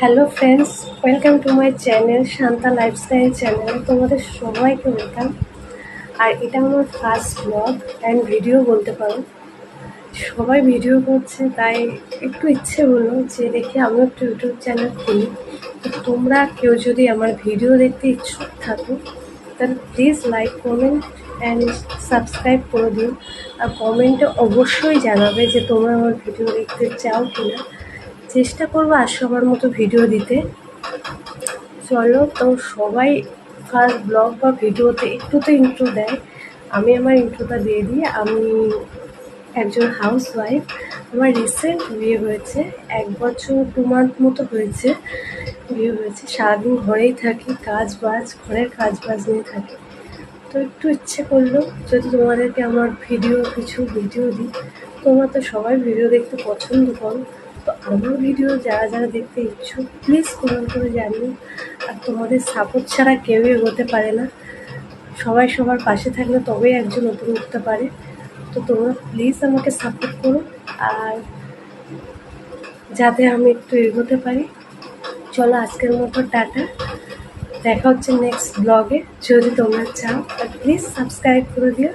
Hello friends, welcome to my channel Shanta lifestyle channel. তোমাদের সবাইকে welcome. আর এটা আমার ফার্স্ট ব্লগ অ্যান্ড ভিডিও বলতে পারো। সবাই ভিডিও করছে, তাই একটু ইচ্ছে হলো যে দেখি আমিও একটু ইউটিউব চ্যানেল খুলি। তো তোমরা কেউ যদি আমার ভিডিও দেখতে ইচ্ছুক থাকো, তাহলে please like, comment and subscribe করে দিও। আর কমেন্টে অবশ্যই জানাবে যে তোমরা আমার ভিডিও দেখতে চাও কিনা। চেষ্টা করবো আর সবার মতো ভিডিও দিতে। চলো, তো সবাই ফার্স্ট ব্লগ বা ভিডিওতে একটু তো ইন্ট্রো দেয়। আমি আমার ইন্ট্রোটা দিয়ে দিই। আমি একজন হাউস ওয়াইফ। আমার রিসেন্ট বিয়ে হয়েছে, 1 বছর 2 মান্থ মতো হয়েছে বিয়ে হয়েছে। সারাদিন ঘরেই থাকি, ঘরের কাজ বাজ নিয়ে থাকি। তো একটু ইচ্ছে করলো যদি তোমাদেরকে আমার কিছু ভিডিও দিই। তোমরা তো সবাই ভিডিও দেখতে পছন্দ করো, তো আমার ভিডিও যারা যারা দেখতে ইচ্ছুক প্লিজ কমেন্ট করে জানিও। আর তোমাদের সাপোর্ট ছাড়া কেউই এগোতে পারে না। সবাই সবার পাশে থাকলে তবেই একজন উপরে উঠতে পারে। তো তোমরা প্লিজ আমাকে সাপোর্ট করো, আর যাতে আমি একটু এগোতে পারি। চলো, আজকের মতো টাটা। দেখা হচ্ছে নেক্সট ব্লগে। যদি তোমরা চাও, প্লিজ সাবস্ক্রাইব করে দিও।